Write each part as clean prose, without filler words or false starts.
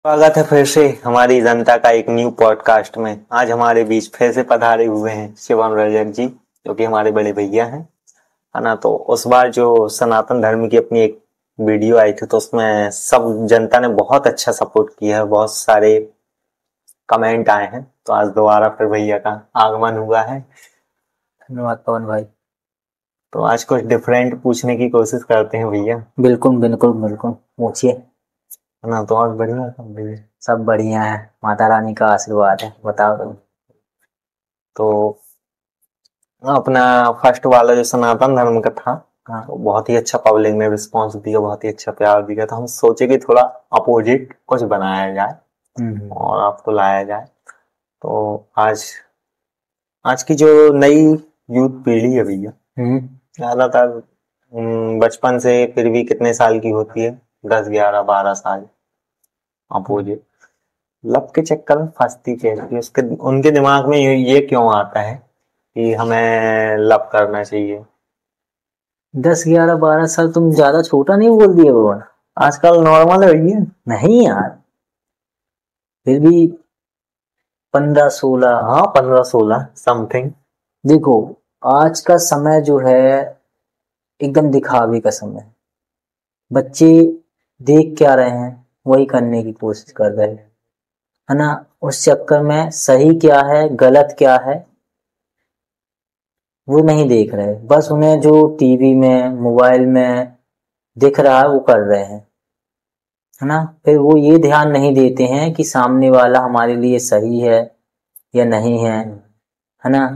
स्वागत है फिर से हमारी जनता का एक न्यू पॉडकास्ट में। आज हमारे बीच फिर से पधारे हुए हैं शिवम रजक जी, जो कि हमारे बड़े भैया हैं, है ना। तो उस बार जो सनातन धर्म की अपनी एक वीडियो आई थी तो उसमें सब जनता ने बहुत अच्छा सपोर्ट किया है, बहुत सारे कमेंट आए हैं। तो आज दोबारा फिर भैया का आगमन हुआ है। धन्यवाद पवन भाई। तो आज कुछ डिफरेंट पूछने की कोशिश करते हैं भैया, बिल्कुल बिल्कुल बिल्कुल पूछिए। है ना। तो और बढ़िया सब भैया। सब बढ़िया है, माता रानी का आशीर्वाद है। बताओ तुम। तो अपना फर्स्ट वाला जो सनातन धर्म का था, हाँ। तो बहुत ही अच्छा पब्लिक ने रिस्पॉन्स दिया, बहुत ही अच्छा प्यार दिया। तो हम सोचे कि थोड़ा अपोजिट कुछ बनाया जाए और आपको लाया जाए। तो आज आज की जो नई यूथ पीढ़ी है भैया, ज्यादातर बचपन से फिर भी कितने साल की होती है, 10 11 12 साल, अपोजिट लव के चक्कर में फंसती रहती है। उसके उनके दिमाग में ये क्यों आता है कि हमें लव करना चाहिए। 10 11 12 साल तुम ज्यादा छोटा नहीं बोल दिए भगवान। आजकल नॉर्मल है भैया। नहीं यार, फिर भी 15 16। हाँ 15 16 समथिंग। देखो, आज का समय जो है एकदम दिखावे का समय है। बच्चे देख क्या रहे हैं वही करने की कोशिश कर रहे हैं, है ना। उस चक्कर में सही क्या है गलत क्या है वो नहीं देख रहे। बस उन्हें जो टीवी में मोबाइल में दिख रहा है वो कर रहे हैं, है ना। फिर वो ये ध्यान नहीं देते हैं कि सामने वाला हमारे लिए सही है या नहीं है ना।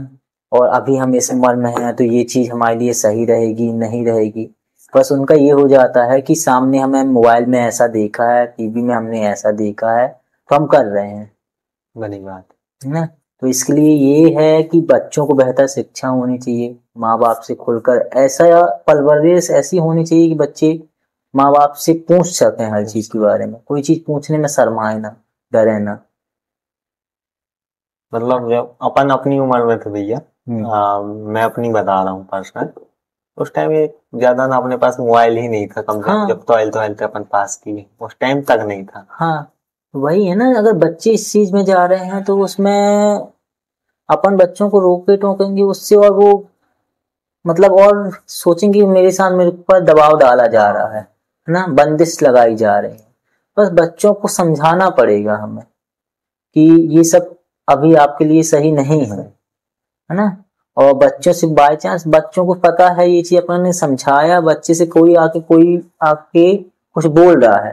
और अभी हम इस उम्र में हैं तो ये चीज हमारे लिए सही रहेगी नहीं रहेगी। बस उनका ये हो जाता है कि सामने हमें मोबाइल में ऐसा देखा है, टीवी में हमने ऐसा देखा है तो हम कर रहे हैं, बनी बात। है ना। तो इसके लिए ये है कि बच्चों को बेहतर शिक्षा होनी चाहिए, माँ बाप से खुलकर ऐसा परवरिश ऐसी होनी चाहिए कि बच्चे माँ बाप से पूछ सकें हर चीज के बारे में, कोई चीज पूछने में शर्माए ना, डरे ना। मतलब जब अपन अपनी उम्र में थे भैया, मैं अपनी बता रहा हूँ पर्सनल, उस टाइम ये ज्यादा ना अपने पास मोबाइल ही नहीं था। कम से कम हाँ जब ट्वेल्थ अपन पास की उस टाइम तक नहीं था। हाँ, वही है ना। अगर बच्चे इस चीज में जा रहे हैं तो उसमें अपन बच्चों को रोके टोकेंगे उससे, और वो मतलब और सोचेंगे कि मेरे साथ मेरे ऊपर दबाव डाला जा रहा है ना, बंदिश लगाई जा रही है। बस बच्चों को समझाना पड़ेगा हमें कि ये सब अभी आपके लिए सही नहीं है ना। और बच्चों से बाय चांस बच्चों को पता है ये चीज, अपन ने समझाया, बच्चे से कोई आके कुछ बोल रहा है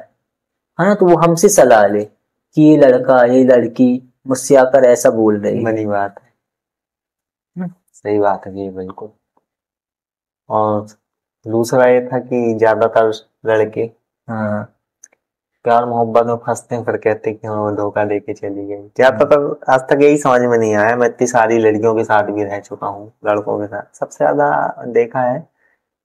ना, तो वो हमसे सलाह ले कि ये लड़का ये लड़की मुझसे आकर ऐसा बोल रही है। बनी बात है, सही बात है ये बिल्कुल। और दूसरा ये था कि ज्यादातर लड़के हाँ प्यार मोहब्बत में फंसते हैं, फिर कहते हैं कि हाँ वो धोखा दे के चली गई। ज्यादातर आज तक यही समझ में नहीं आया। मैं इतनी सारी लड़कियों के साथ भी रह चुका हूँ, लड़कों के साथ सबसे ज्यादा देखा है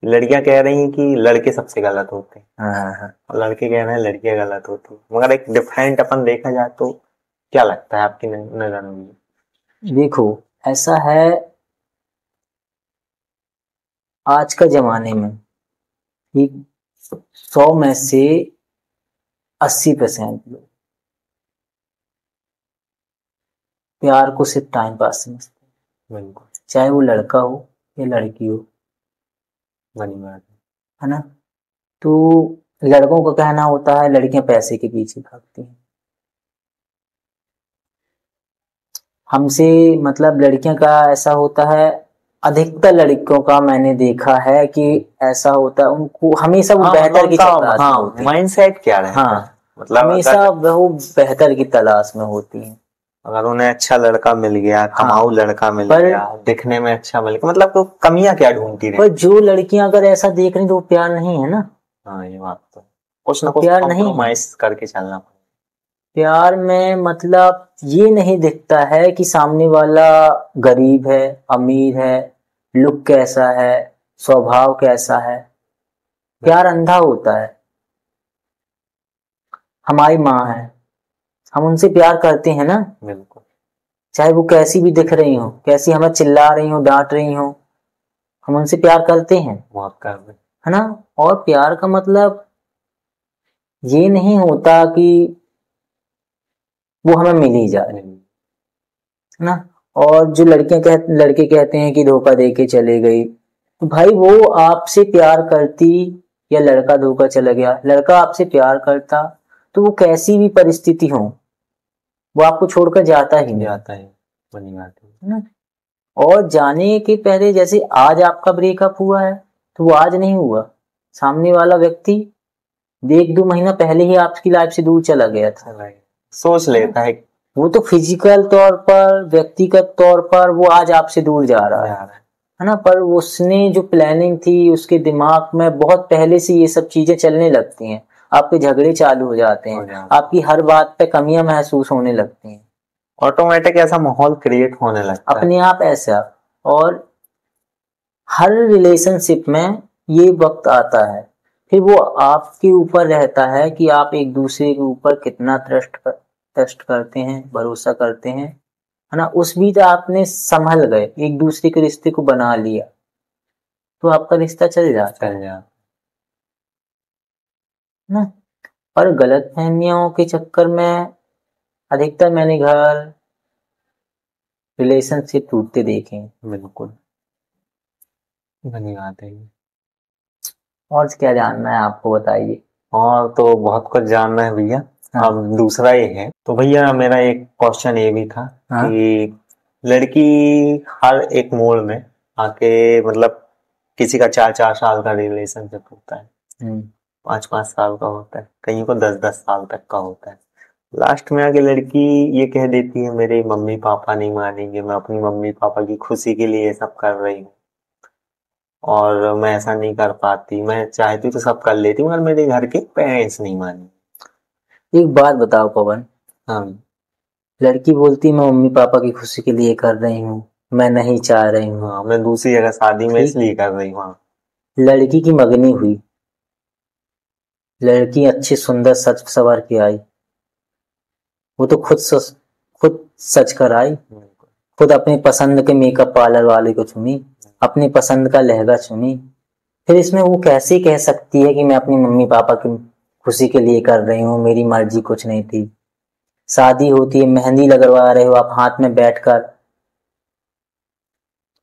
लड़कियां कह रही हैं कि लड़के सबसे गलत होते हैं हाँ हाँ। और लड़के कह रहे हैं लड़कियां गलत होती हैं। मगर एक डिफरेंट अपन देखा जाए तो क्या लगता है आपकी नजर में। देखो, ऐसा है, आज का जमाने में कि 100 में से 80% लोग प्यार को सिर्फ टाइम पास समझते हैं, बिल्कुल चाहे वो लड़का हो या लड़की हो, बनी बात है ना। तो लड़कों का कहना होता है लड़कियां पैसे के पीछे भागती हैं, हमसे मतलब लड़कियों का ऐसा होता है। अधिकतर लड़कियों का मैंने देखा है कि ऐसा होता है, उनको हमेशा वो हाँ, बेहतर की उनका तलाश में होती है। माइंडसेट क्या रहता है। हाँ, मतलब हमेशा वो बेहतर की तलाश में होती है। अगर उन्हें अच्छा लड़का मिल गया, कमाऊ हाँ, लड़का मिल पर गया, दिखने में अच्छा मिल गया, मतलब तो कमियां क्या ढूंढती पर रहती। जो लड़कियां अगर ऐसा देख रही तो वो प्यार नहीं है ना। हाँ ये बात तो कुछ वो ना कुछ प्यार नहीं है। कॉम्प्रोमाइज करके चलना पड़ेगा। प्यार में मतलब ये नहीं दिखता है कि सामने वाला गरीब है अमीर है, लुक कैसा है, स्वभाव कैसा है। प्यार अंधा होता है। हमारी माँ है, हम उनसे प्यार करते हैं ना, बिल्कुल चाहे वो कैसी भी दिख रही हो, कैसी हमें चिल्ला रही हो डांट रही हो, हम उनसे प्यार करते हैं, बहुत कर रहे। है ना। और प्यार का मतलब ये नहीं होता कि वो हमें मिल ही जाए, है ना। और जो लड़के कहते हैं कि धोखा दे के चले गई, तो भाई वो आपसे प्यार करती या लड़का धोखा चला गया, लड़का आपसे प्यार करता तो वो कैसी भी परिस्थिति हो वो आपको छोड़कर जाता ही नहीं, जाता है, बनी बात है ना। और जाने के पहले जैसे आज आपका ब्रेकअप हुआ है तो वो आज नहीं हुआ, सामने वाला व्यक्ति 1-2 महीना पहले ही आपकी लाइफ से दूर चला गया था। सोच लेता है, वो तो फिजिकल तौर पर, व्यक्तिगत तौर पर वो आज आपसे दूर जा रहा है ना, पर उसने जो प्लानिंग थी उसके दिमाग में बहुत पहले से ये सब चीजें चलने लगती हैं, आपके झगड़े चालू हो जाते हैं, आपकी हर बात पे कमियां महसूस होने लगती हैं, ऑटोमेटिक ऐसा माहौल क्रिएट होने लगता है अपने आप ऐसा। और हर रिलेशनशिप में ये वक्त आता है, फिर वो आपके ऊपर रहता है कि आप एक दूसरे के ऊपर कितना ट्रस्ट करते हैं, भरोसा करते हैं, है ना। उस बीच आपने संभल गए, एक दूसरे के रिश्ते को बना लिया तो आपका रिश्ता चल जाता है ना। और गलत फहमियों के चक्कर में अधिकतर मैंने घर रिलेशनशिप टूटते देखे हैं। बिल्कुल बनी बात है। और क्या जानना है आपको, बताइए। और तो बहुत कुछ जानना है भैया। हाँ। अब दूसरा ये है, तो भैया मेरा एक क्वेश्चन ये भी था हाँ? कि लड़की हर एक मोड़ में आके, मतलब किसी का 4-4 साल का रिलेशनशिप होता है, 5-5 साल का होता है, कहीं को 10-10 साल तक का होता है। लास्ट में आके लड़की ये कह देती है मेरे मम्मी पापा नहीं मानेंगे, मैं अपनी मम्मी पापा की खुशी के लिए ये सब कर रही हूँ और मैं ऐसा नहीं कर पाती, मैं चाहती तो सब कर लेती मगर मेरे घर के पेरेंट्स नहीं माने। एक बात बताओ पवन, हाँ लड़की बोलती मैं मम्मी पापा की खुशी के लिए कर रही हूँ, मैं नहीं चाह रही हूँ। हाँ, मैं दूसरी जगह शादी में ठीक। इसलिए कर रही हूँ। हाँ, लड़की की मंगनी हुई, लड़की अच्छी सुंदर सच सवर के आई, वो तो खुद सच कर आई, खुद अपनी पसंद के मेकअप पार्लर वाले को चुनी, अपनी पसंद का लहंगा चुनी, फिर इसमें वो कैसे कह सकती है कि मैं अपनी मम्मी पापा की खुशी के लिए कर रही हूँ, मेरी मर्जी कुछ नहीं थी। शादी होती है, मेहंदी लगवा रहे हो आप हाथ में बैठकर,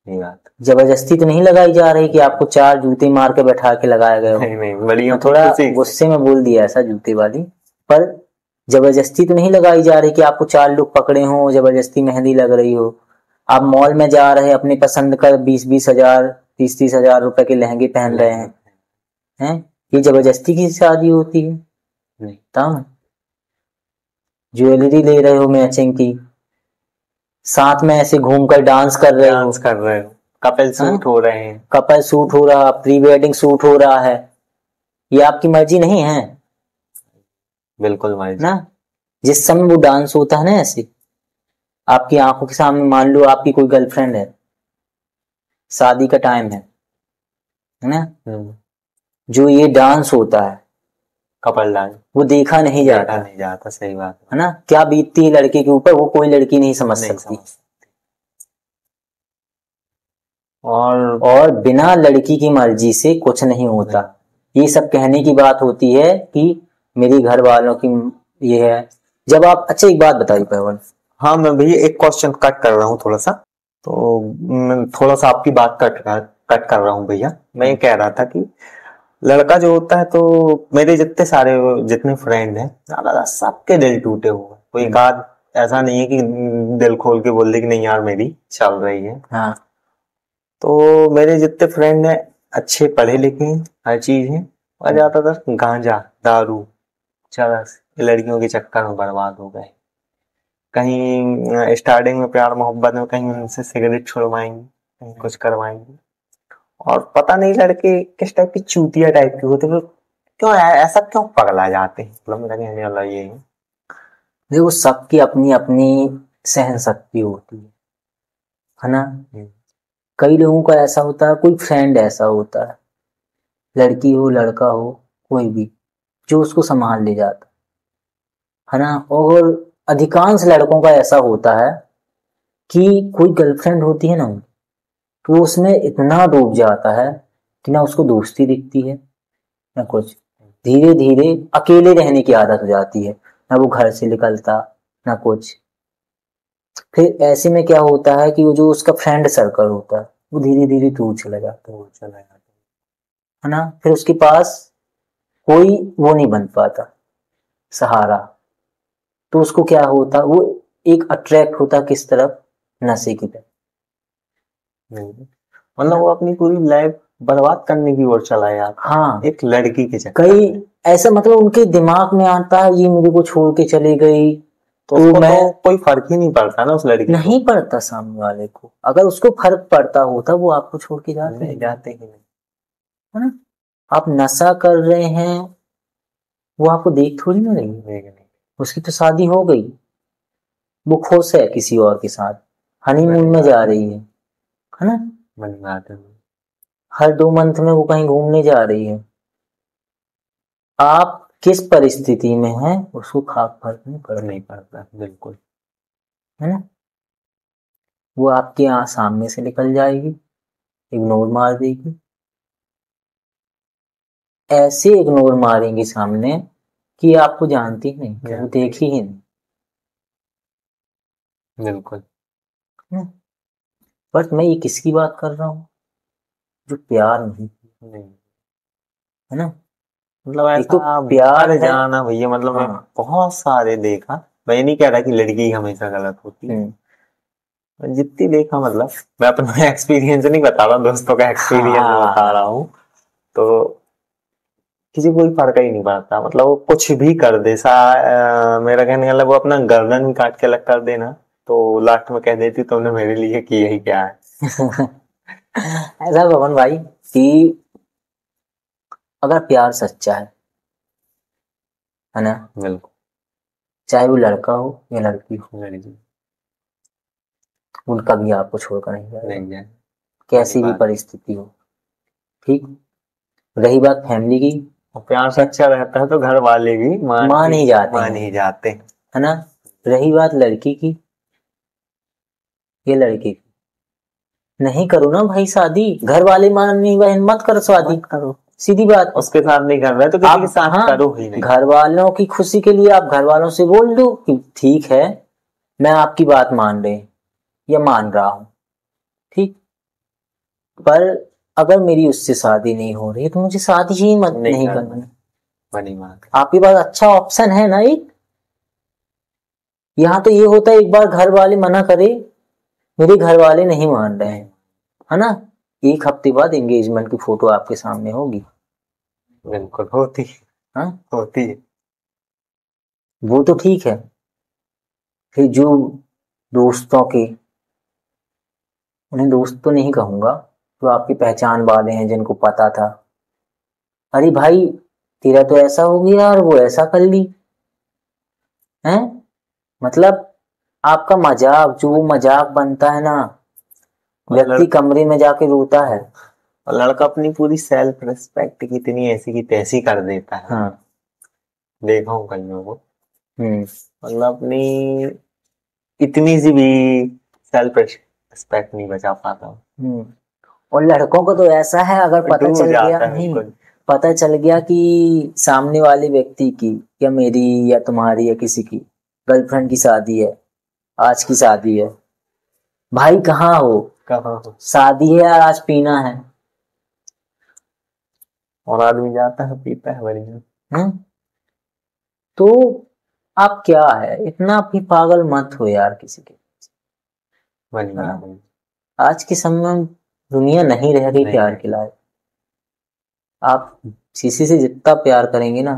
ये बात जबरदस्ती तो नहीं लगाई जा रही कि आपको 4 जूते मार के बैठा के लगाए गए हो। नहीं बड़ी थोड़ा गुस्से में बोल दिया ऐसा जूते वाली, पर जबरदस्ती तो नहीं लगाई जा रही कि आपको 4 लोग पकड़े हो, जबरदस्ती मेहंदी लग रही हो। आप मॉल में जा रहे हैं, अपनी पसंद का 20-20 हजार 30-30 हजार रुपए के लहंगे पहन रहे हैं, ये जबरदस्ती की शादी होती है? नहीं। तब ज्वेलरी ले रहे हो मैचिंग की, साथ में ऐसे घूमकर डांस कर रहे हो, कपल सूट हो रहे हैं, कपल सूट हो रहा, प्री वेडिंग सूट हो रहा है, ये आपकी मर्जी नहीं है? बिल्कुल मर्जी ना। जिस समय वो डांस होता है ना ऐसे आपकी आंखों के सामने, मान लो आपकी कोई गर्लफ्रेंड है, शादी का टाइम है ना, जो ये डांस होता है कपल डांस, वो देखा नहीं जाता, सही बात है ना। क्या बीतती है लड़के के ऊपर वो कोई लड़की नहीं समझ सकती। और बिना लड़की की मर्जी से कुछ नहीं होता। ये सब कहने की बात होती है कि मेरे घर वालों की ये है। जब आप, अच्छा एक बात बताइए पवन। हाँ, मैं भैया एक क्वेश्चन कट कर रहा हूँ थोड़ा सा, तो मैं थोड़ा सा आपकी बात कट कर रहा हूँ भैया। मैं ये कह रहा था कि लड़का जो होता है, तो मेरे जितने फ्रेंड हैं ज्यादा सबके दिल टूटे हुए, कोई एक आध ऐसा नहीं है कि दिल खोल के बोल दे कि नहीं यार मेरी चल रही है। हाँ। तो मेरे जितने फ्रेंड हैं अच्छे पढ़े लिखे हैं, हर चीज है, और ज्यादातर गांजा दारू चरस लड़कियों के चक्कर में बर्बाद हो गए। कहीं स्टार्टिंग में प्यार मोहब्बत में कहीं उनसे सिगरेट छुड़वाएंगे, कहीं कुछ करवाएंगे, और पता नहीं लड़के किस टाइप की चूतिया टाइप के होते हैं, क्यों ऐसा क्यों पगला जाते हैं, मतलब मेरा कहने वाला ये है। देखो सबकी अपनी अपनी सहन शक्ति होती है ना। कई लोगों का ऐसा होता है, कोई फ्रेंड ऐसा होता है, लड़की हो लड़का हो कोई भी, जो उसको संभाल ले जाता है ना। और अधिकांश लड़कों का ऐसा होता है कि कोई गर्लफ्रेंड होती है ना, तो उसमें इतना डूब जाता है कि ना उसको दोस्ती दिखती है ना कुछ, धीरे धीरे अकेले रहने की आदत हो जाती है, ना वो घर से निकलता, ना कुछ। फिर ऐसे में क्या होता है कि वो जो उसका फ्रेंड सर्कल होता है वो धीरे धीरे दूर चला जाता है ना। फिर उसके पास कोई वो नहीं बन पाता सहारा। तो उसको क्या होता, वो एक अट्रैक्ट होता किस तरफ, नशे की तरफ। मतलब वो अपनी पूरी लाइफ बर्बाद करने की ओर चला यार। हाँ, एक लड़की के चक्कर कई ऐसा मतलब उनके दिमाग में आता है ये मेरे को छोड़ के चली गई, तो मैं तो कोई फर्क ही नहीं पड़ता ना उस लड़की नहीं पड़ता सामने वाले को। अगर उसको फर्क पड़ता होता वो आपको छोड़ के जाते ही नहीं, है ना। आप नशा कर रहे हैं, वो आपको देख थोड़ी ना रही है, उसकी तो शादी हो गई, वो खुश है किसी और के साथ, हनीमून में जा रही है ना। मन में आते हैं। हर 2 मंथ में वो कहीं घूमने जा रही है। आप किस परिस्थिति में हैं उसको खाक फर्क नहीं पड़ता, बिल्कुल, है ना। वो आपके यहाँ सामने से निकल जाएगी, इग्नोर मार देगी। ऐसे इग्नोर मारेंगे सामने कि आपको जानती ही नहीं, वो देखी ही नहीं। बिल्कुल। बट मैं ये किसकी बात कर रहा हूँ, जो प्यार नहीं है ना। मतलब एक तो ऐसा प्यार है जाना भैया, मतलब मैं बहुत सारे देखा। मैं ये नहीं कह रहा कि लड़की हमेशा गलत होती है, जितनी देखा, मतलब मैं अपना एक्सपीरियंस नहीं बता रहा, दोस्तों का एक्सपीरियंस बता रहा हूँ। तो किसी को कोई फर्क ही नहीं पड़ता, मतलब वो कुछ भी कर दे। मेरा कहने का मतलब वो अपना गर्दन भी काट के अलग कर देना, तो लास्ट में कह देती तुमने मेरे लिए किया ही क्या है। ऐसा पवन भाई कि अगर प्यार सच्चा है ना, बिल्कुल, चाहे वो लड़का हो या लड़की हो, उनका भी आपको छोड़कर नहीं जाए, कैसी भी परिस्थिति हो। ठीक, रही बात फैमिली की, प्यार सच्चा रहता है तो घर वाले भी मान ही जाते है ना। रही बात लड़की की, ये लड़की की, नहीं करो ना भाई शादी, घर वाले मान नहीं, बहन मत करो शादी, करो सीधी बात। उसके साथ नहीं कर रहे तो किसी के साथ करो ही नहीं। घर वालों की खुशी के लिए आप घर वालों से बोल दो कि ठीक है मैं आपकी बात मान रहे या मान रहा हूं, ठीक, पर अगर मेरी उससे शादी नहीं हो रही तो मुझे शादी ही मत नहीं करनी। आपके पास अच्छा ऑप्शन है ना एक। यहाँ तो ये होता है एक बार घर वाले मना करे, मेरे घर वाले नहीं मान रहे हैं, है ना, 1 हफ्ते बाद एंगेजमेंट की फोटो आपके सामने होगी। बिल्कुल होती है, होती है। वो तो ठीक है। फिर जो दोस्तों के, उन्हें दोस्त तो नहीं कहूंगा, जो आपकी पहचान वाले हैं जिनको पता था, अरे भाई तेरा तो ऐसा हो गया और वो ऐसा कर ली है, मतलब आपका मजाक, जो वो मजाक बनता है ना, व्यक्ति कमरे में जाके रोता है। और लड़का अपनी पूरी सेल्फ रिस्पेक्ट कितनी ऐसी की तैसी कर देता है। हाँ, देखा हूँ कईयों को, मतलब अपनी इतनी सी भी सेल्फ रिस्पेक्ट नहीं बचा पाता। और लड़कों को तो ऐसा है, अगर पता चल गया, नहीं पता चल गया कि सामने वाले व्यक्ति की या मेरी या तुम्हारी या किसी की गर्लफ्रेंड की शादी है, आज की शादी है, भाई कहाँ हो, शादी है यार, आज पीना है, और आदमी जाता है पीता है बढ़िया। तो आप क्या है, इतना भी पागल मत हो यार किसी के। आज के समय में दुनिया नहीं रह गई प्यार के लायक। आप किसी से जितना प्यार करेंगे ना,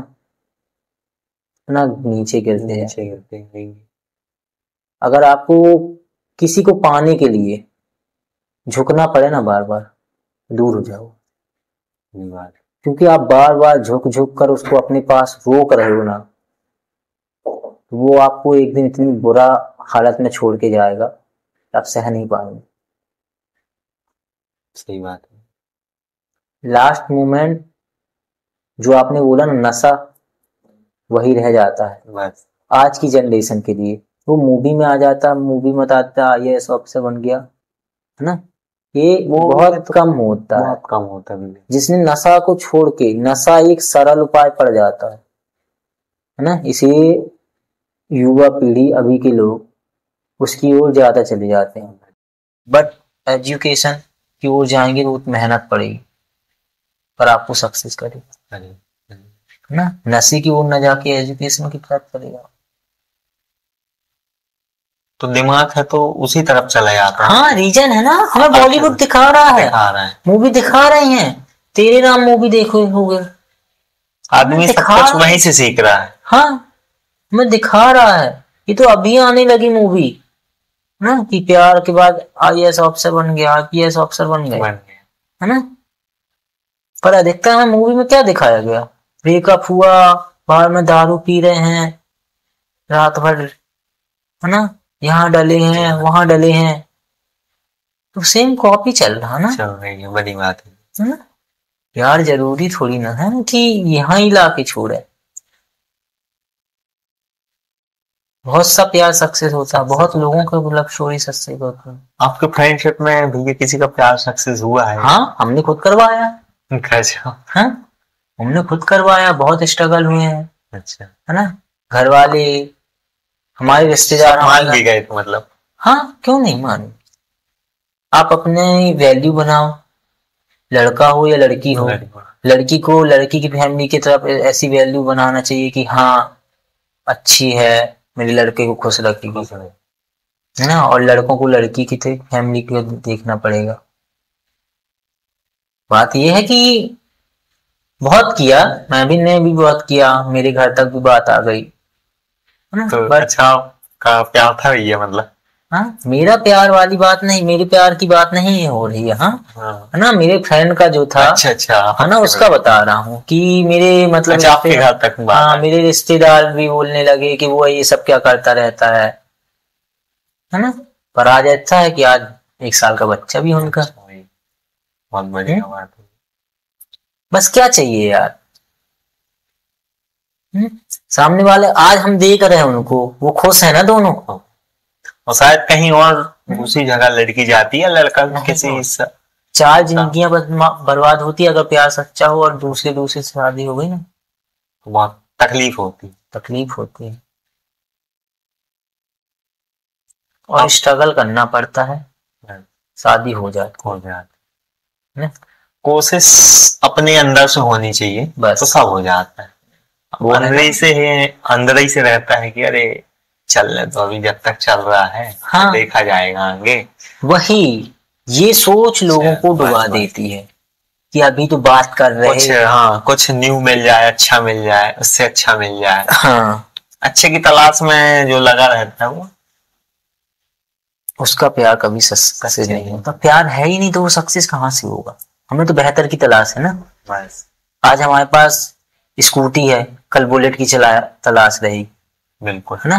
उतना नीचे गिरते हैं। अगर आपको किसी को पाने के लिए झुकना पड़े ना, बार बार दूर हो जाओ, क्योंकि आप बार बार झुक झुक कर उसको अपने पास रोक रहे हो ना, वो आपको एक दिन इतनी बुरा हालत में छोड़ के जाएगा, आप सह नहीं पाएंगे। सही बात है। लास्ट मोमेंट जो आपने बोला ना, नशा, वही रह जाता है बस आज की जनरेशन के लिए। वो मूवी में आ जाता, मूवी में बताता IAS ऑफिसर बन गया, है ना, ये बहुत कम होता है, बहुत कम होता है। जिसने नशा को छोड़ के, नशा एक सरल उपाय पड़ जाता है ना। इसीलिए युवा पीढ़ी अभी के लोग उसकी ओर ज्यादा चले जाते हैं, बट एजुकेशन की ओर जाएंगे तो मेहनत पड़ेगी पर आपको सक्सेस करेगा, है ना। नशे की ओर न जाके एजुकेशन की तरफ करेगा तो दिमाग है तो उसी तरफ चला जाता है। हाँ रीजन है ना, हमें बॉलीवुड दिखा रहा है, मूवी दिखा रही है। तेरे नाम मूवी देखो हो गए, आदमी सब कुछ वहीं से सीख रहा है। हाँ हमें दिखा रहा है, ये तो अभी आने लगी मूवी ना कि प्यार के बाद आईएएस ऑफिसर बन गया, आईपीएस ऑफिसर बन गए, है ना। पर अधिकतर हमें मूवी में क्या दिखाया गया, ब्रेकअप हुआ, बाहर में दारू पी रहे हैं रात भर, है ना, यहाँ डले हैं वहां डले हैं, तो सेम कॉपी चल रहा ना, चल रही है, बड़ी बात है ना। प्यार जरूरी थोड़ी ना है कि यहाँ ही ला के छोड़े, बहुत सा प्यार सक्सेस होता है, बहुत लोगों के लव स्टोरी सक्सेस होता है। आपके फ्रेंडशिप में भैया किसी का प्यार सक्सेस हुआ है? हाँ हमने खुद करवाया। हाँ हमने खुद करवाया, बहुत स्ट्रगल हुए हैं। अच्छा, है ना, घर वाले हमारे रिश्तेदार मान भी गए तो मतलब? हाँ क्यों नहीं माने, आप अपने वैल्यू बनाओ, लड़का हो या लड़की हो, लड़की को लड़की की फैमिली की तरफ ऐसी वैल्यू बनाना चाहिए कि हाँ अच्छी है, मेरे लड़के को खुश रखेगी, है ना। और लड़कों को लड़की की फैमिली को देखना पड़ेगा। बात यह है कि बहुत किया, मैं भी ने भी बहुत किया, मेरे घर तक भी बात आ गई, है ना। तो अच्छा का प्यार था ये मतलब? हाँ मेरा प्यार वाली बात नहीं, मेरे प्यार की बात नहीं हो रही है। हाँ है ना, मेरे फ्रेंड का जो था, अच्छा अच्छा, है ना, उसका बता रहा हूँ कि मेरे मतलब अच्छा, आपके घर तक बात हाँ मेरे रिश्तेदार भी बोलने लगे कि वो ये सब क्या करता रहता है ना। पर आज अच्छा है कि आज 1 साल का बच्चा भी उनका। बहुत बढ़िया बात है। बस क्या चाहिए यार, सामने वाले आज हम देख रहे हैं उनको, वो खुश है ना दोनों, और शायद कहीं और दूसरी जगह लड़की जाती है, लड़का किसी 4 जिंदगियां बर्बाद होती है अगर प्यार सच्चा हो और दूसरे से शादी हो गई ना, तो बहुत तकलीफ होती है और स्ट्रगल करना पड़ता है, शादी हो जाती है। कोशिश अपने अंदर से होनी चाहिए, बस तो सब हो जाता है। वो अंदर ही से रहता है कि अरे चलने तो अभी जब तक चल रहा है, हाँ, देखा जाएगा आगे। वही ये सोच लोगों को डुबा देती है कि अभी तो बात कर रहे हैं, हाँ कुछ न्यू मिल जाए, अच्छा मिल जाए, उससे अच्छा मिल जाए, हाँ अच्छे की तलाश में जो लगा रहता है वो, उसका प्यार कभी सक्सेस नहीं होता। प्यार है ही नहीं तो वो सक्सेस कहाँ से होगा। हमें तो बेहतर की तलाश है ना। बस आज हमारे पास स्कूटी है, कल बुलेट की तलाश रहेगी, बिल्कुल, है ना।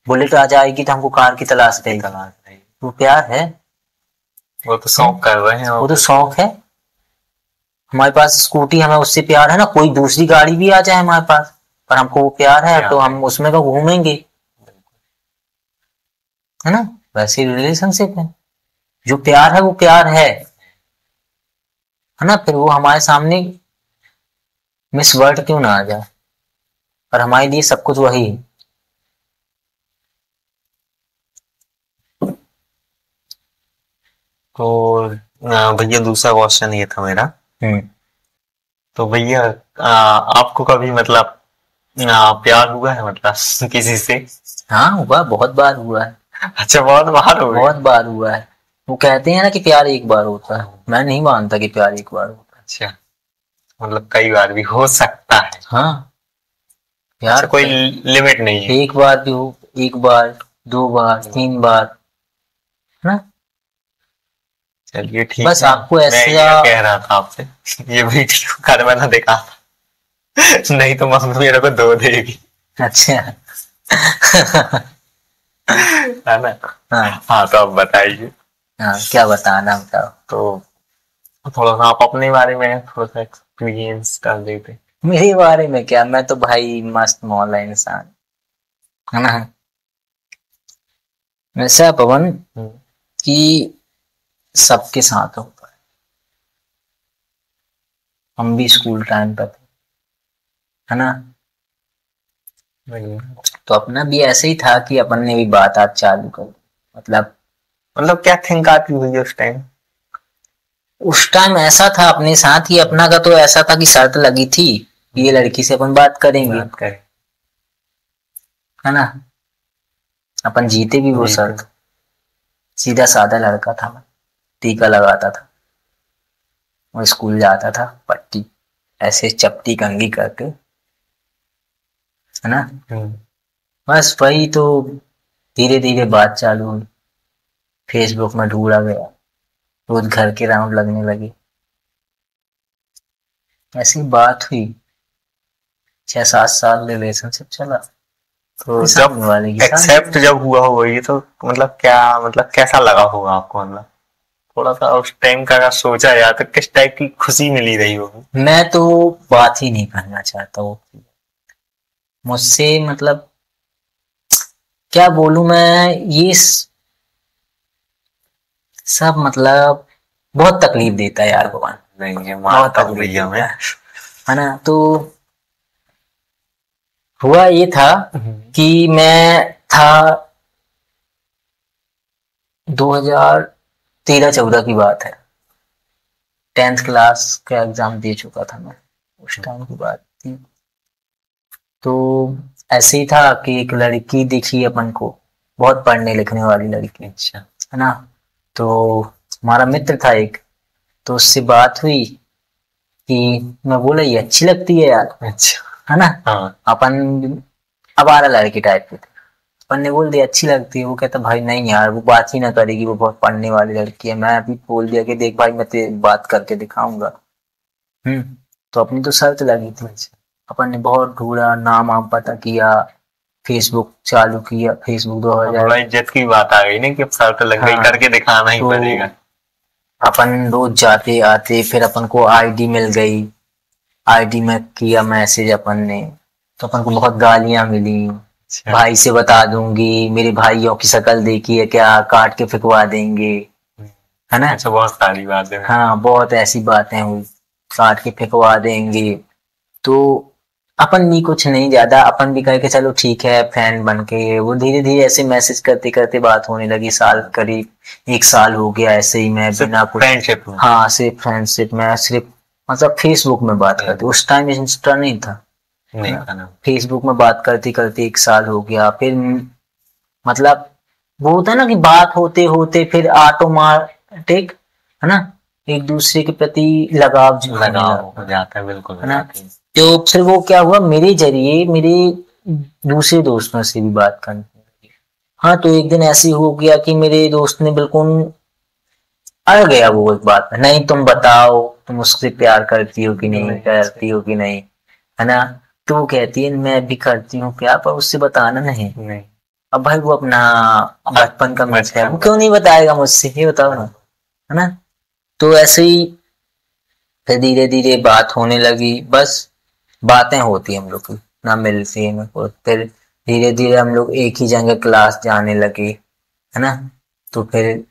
बुलेट आ जाएगी तो हमको कार की तलाश रहेगी, वो प्यार है, वो तो शौक कर रहे हैं, वो तो शौक है। हमारे पास स्कूटी, हमें उससे प्यार है ना, कोई दूसरी गाड़ी भी आ जाए हमारे पास पर हमको वो प्यार है तो हम उसमें तो घूमेंगे, है ना। वैसे रिलेशनशिप है, जो प्यार है वो प्यार है ना। फिर वो हमारे सामने मिस वर्ल्ड क्यों ना आ जाए, पर हमारे लिए सब कुछ वही है। तो भैया दूसरा क्वेश्चन ये था मेरा, तो भैया आपको कभी मतलब प्यार हुआ है मतलब किसी से? हाँ हुआ, बहुत बार हुआ है। अच्छा, बहुत बार हुआ? बहुत बार हुआ है। वो कहते हैं ना कि प्यार एक बार होता है, मैं नहीं मानता कि प्यार एक बार होता है। अच्छा, मतलब कई बार भी हो सकता है। हाँ प्यार अच्छा, कोई लिमिट नहीं है? एक बार भी हो, 1 बार 2 बार 3 बार, है ना। चलिए ठीक बस है, आपको ऐसा मैं कह रहा था आपसे ये वीडियो घर में ना देखा नहीं तो मम्मी मेरे को दो देगी। अच्छा है ना। हाँ तो अब बताइए। हाँ क्या बताना, बताओ। तो थोड़ा सा आप अपने बारे में थोड़ा सा एक्सपीरियंस कर देते। मेरे बारे में क्या, मैं तो भाई मस्त मौला इंसान, है ना। वैसा पवन कि सबके साथ होता है, हम भी स्कूल टाइम पर थे, है ना। तो अपना भी ऐसे ही था कि अपन ने भी बात आज चालू कर, मतलब क्या थिंक आती हुई उस टाइम? उस टाइम ऐसा था अपने साथ ही, अपना का तो ऐसा था कि शर्त लगी थी कि ये लड़की से अपन बात करेंगे, है ना। अपन जीते भी वो शर्त। सीधा साधा लड़का था मैं, टीका लगाता था और स्कूल जाता था पट्टी ऐसे चपटी कंघी करके, है ना। बस वही तो धीरे धीरे बात चालू हुई, फेसबुक में ढूंढा गया, रोज घर के राउंड लगने लगे, ऐसी बात हुई। 6-7 साल रिलेशनशिप चला। तो जब एक्सेप्ट जब हुआ होगा ये, तो मतलब कैसा लगा होगा आपको? मतलब थोड़ा सा उस टाइम का अगर सोचा जाए तो किस टाइप की खुशी मिली रही होगी? मैं तो बात ही नहीं करना चाहता वो मुझसे, मतलब क्या बोलूं मैं, ये सब मतलब बहुत तकलीफ देता है यार भगवान। नहीं, बहुत तकलीफ देता है ना। तो हुआ ये था कि मैं था 2013-14 की बात है, 10th क्लास का एग्जाम दे चुका था मैं, उस टाइम की बात थी। तो ऐसे ही था कि एक लड़की दिखी अपन को, बहुत पढ़ने लिखने वाली लड़की, अच्छा, है ना। तो हमारा मित्र था एक, तो उससे बात हुई कि मैं बोला ये अच्छी लगती है यार, अच्छा, है ना। हाँ। अपन आवारा लड़की टाइप के थे, अपन ने बोल दिया अच्छी लगती है। वो कहता भाई नहीं यार वो बात ही ना करेगी, वो बहुत पढ़ने वाली लड़की है। मैं अभी बोल दिया कि देख भाई मैं तेरी बात करके दिखाऊंगा। तो अपनी तो शर्त लगी थी। अपन ने बहुत ढूंढा, नाम वाम पता किया, फेसबुक चालू किया, फेसबुक 2000। इज्जत की बात आ गई ना कि अब शर्त लग गई, करके दिखाना ही पड़ेगा। अपन रोज जाते आते, फिर अपन को आईडी मिल गई, आईडी में किया मैसेज अपन ने, तो अपन को बहुत गालियां मिली। भाई से बता दूंगी, मेरे भाइयों की शक्ल देखी है क्या, काट के फिकवा देंगे, है ना। अच्छा, बहुत सारी बातें। हाँ बहुत ऐसी बातें हुई, काट के फिकवा देंगे। तो अपन भी कुछ नहीं ज्यादा, अपन भी कहे कि चलो ठीक है फ्रेंड बन के। वो धीरे धीरे ऐसे मैसेज करते करते बात होने लगी, साल करीब 1 साल हो गया ऐसे ही, मैं बिना कुछ फ्रेंडशिप में। हाँ सिर्फ फ्रेंडशिप में, सिर्फ मतलब फेसबुक में बात करते। उस टाइम इंस्टा नहीं था, फेसबुक में बात करते करते 1 साल हो गया। फिर मतलब वो होता है ना कि बात होते होते फिर ऑटोमेटिक, है ना, एक दूसरे के प्रति लगाव हो जाता है, बिल्कुल, है ना। तो फिर वो क्या हुआ, मेरे जरिए मेरे दूसरे दोस्तों से भी बात करनी लगी। हाँ तो एक दिन ऐसे हो गया कि मेरे दोस्त ने बिल्कुल अड़ गया वो एक बात में, नहीं तुम बताओ तुम उससे प्यार करती हो कि नहीं करती हो कि नहीं, है ना। तो वो कहती है मैं भी करती हूँ प्यार, पर उससे बताना नहीं। अब भाई वो अपना बचपन का मित्र है, वो क्यों नहीं बताएगा मुझसे, ये बताओ ना, है ना। तो ऐसे ही फिर धीरे धीरे बात होने लगी, बस बातें होती हम लोग की, ना मिलती है ना। फिर धीरे धीरे हम लोग एक ही जगह क्लास जाने लगे, है ना। तो फिर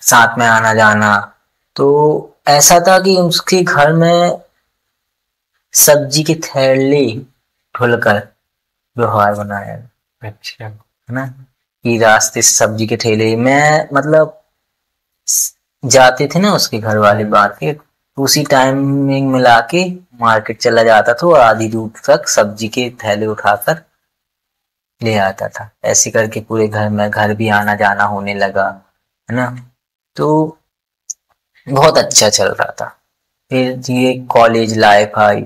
साथ में आना जाना। तो ऐसा था कि उसके घर में सब्जी के थैले ढुलकर व्यवहार बनाया। अच्छा, है ना, कि रास्ते से सब्जी के ठेले में मतलब जाते थे ना उसके घर वाले बाहर के, उसी टाइमिंग मिला के मार्केट चला जाता था और आधी दूर तक सब्जी के थैले उठाकर ले आता था। ऐसे करके पूरे घर में घर भी आना जाना होने लगा, है ना। तो बहुत अच्छा चल रहा था। फिर ये कॉलेज लाइफ आई,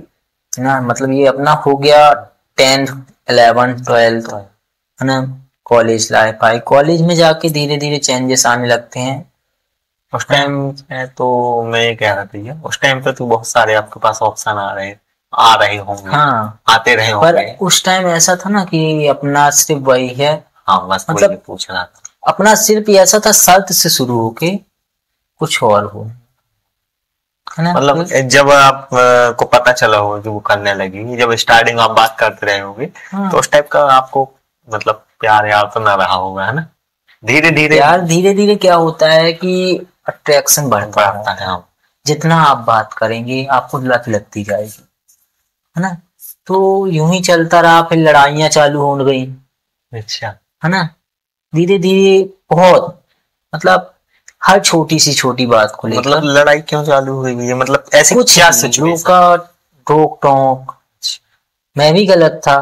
है ना, मतलब ये अपना हो गया 10th 11th 12th, है ना। कॉलेज लाइफ आई, कॉलेज में जाके धीरे धीरे चेंजेस आने लगते हैं। उस टाइम तो मैं ये कह रहा था, उस टाइम पे तो बहुत सारे आपके पास ऑप्शन आ रहे होंगे। हाँ आते रहे होंगे, पर उस टाइम ऐसा था ना कि अपना सिर्फ वही है। हाँ बस मतलब पूछ रहा था, अपना सिर्फ ऐसा था शर्त से शुरू होके कुछ और हो, है ना। मतलब जब आप को पता चला हो कि वो करने लगी, जब स्टार्टिंग आप बात करते रहे होंगे, तो उस टाइप का आपको मतलब प्यार यार तो ना रहा होगा, है ना। धीरे धीरे यार धीरे धीरे क्या होता है कि अट्रैक्शन बढ़ता है। जितना आप बात करेंगे आपको लत लगती जाएगी, है ना। तो यूं ही चलता रहा, फिर लड़ाइयां चालू हो गई। अच्छा। है ना, धीरे धीरे बहुत, मतलब हर छोटी सी छोटी बात को लेकर। मतलब लड़ाई क्यों चालू हुई है, मतलब ऐसे कुछ क्या लोगों सिचुएशन? का रोक टोक, मैं भी गलत था,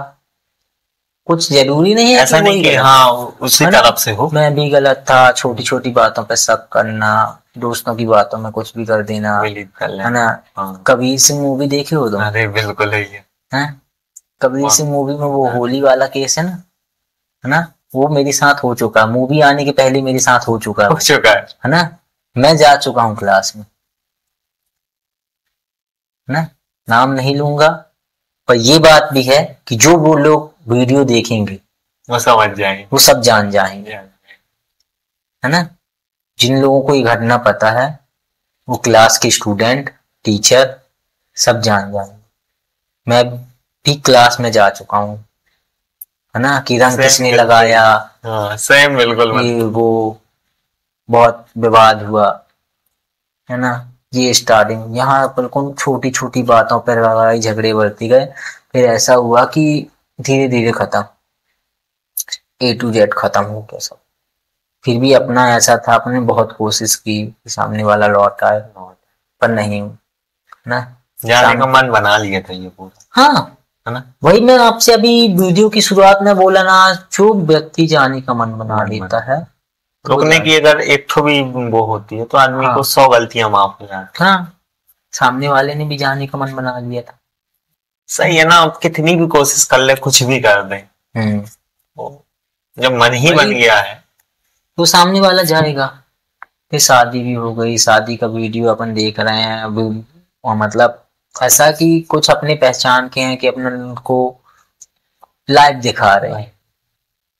कुछ जरूरी नहीं है ऐसा कि नहीं वही कि गलत हाँ उसी है ना। तरफ से हो। मैं भी गलत था, छोटी छोटी बातों पे शक करना, दोस्तों की बातों में कुछ भी कर देना। बिलीव कर है लेना। ना। हाँ। कबीर सिंह मूवी देखे हो तुम? अरे बिल्कुल है ये। हैं, कबीर सिंह मूवी में वो होली वाला केस है ना, वो मेरे साथ हो चुका है, मूवी आने के पहले मेरे साथ हो चुका हो चुका है ना। मैं जा चुका हूँ क्लास में, है ना, नाम नहीं लूंगा, पर ये बात भी है कि जो वो लोग वीडियो देखेंगे वो समझ जाएंगे, वो सब जान जाएंगे। है ना, जिन लोगों को ये घटना पता है वो क्लास के स्टूडेंट, टीचर सब जान जाएंगे। मैं भी क्लास में जा चुका हूँ, है ना, कि रंग किसने लगाया, हाँ सेम बिल्कुल ये वो बहुत विवाद हुआ। है ना, ये स्टार्टिंग, यहाँ पर कौन छोटी छोटी बातों पर लड़ाई झगड़े बढ़ती गए, फिर ऐसा हुआ कि धीरे धीरे खत्म, A to Z खत्म हो गया सब। फिर भी अपना ऐसा था, अपने बहुत कोशिश की कि सामने वाला लौट आए, पर नहीं, ना, जाने का मन बना लिया था ये पूरा। हाँ, है ना, वही मैं आपसे अभी वीडियो की शुरुआत में बोला ना, जो व्यक्ति जाने का मन बना लेता है, रुकने की अगर एक तो भी वो होती है तो आदमी हाँ, को 100 गलतियां माफ हो जाती। हाँ, सामने वाले ने भी जाने का मन बना लिया था। सही है ना, आप कितनी भी कोशिश कर ले, कुछ भी कर दें, जब मन ही बन गया है तो सामने वाला जाएगा। फिर शादी भी हो गई, शादी का वीडियो अपन देख रहे हैं अभी, और मतलब ऐसा कि कुछ अपने पहचान के हैं कि अपने उनको लाइव दिखा रहे हैं,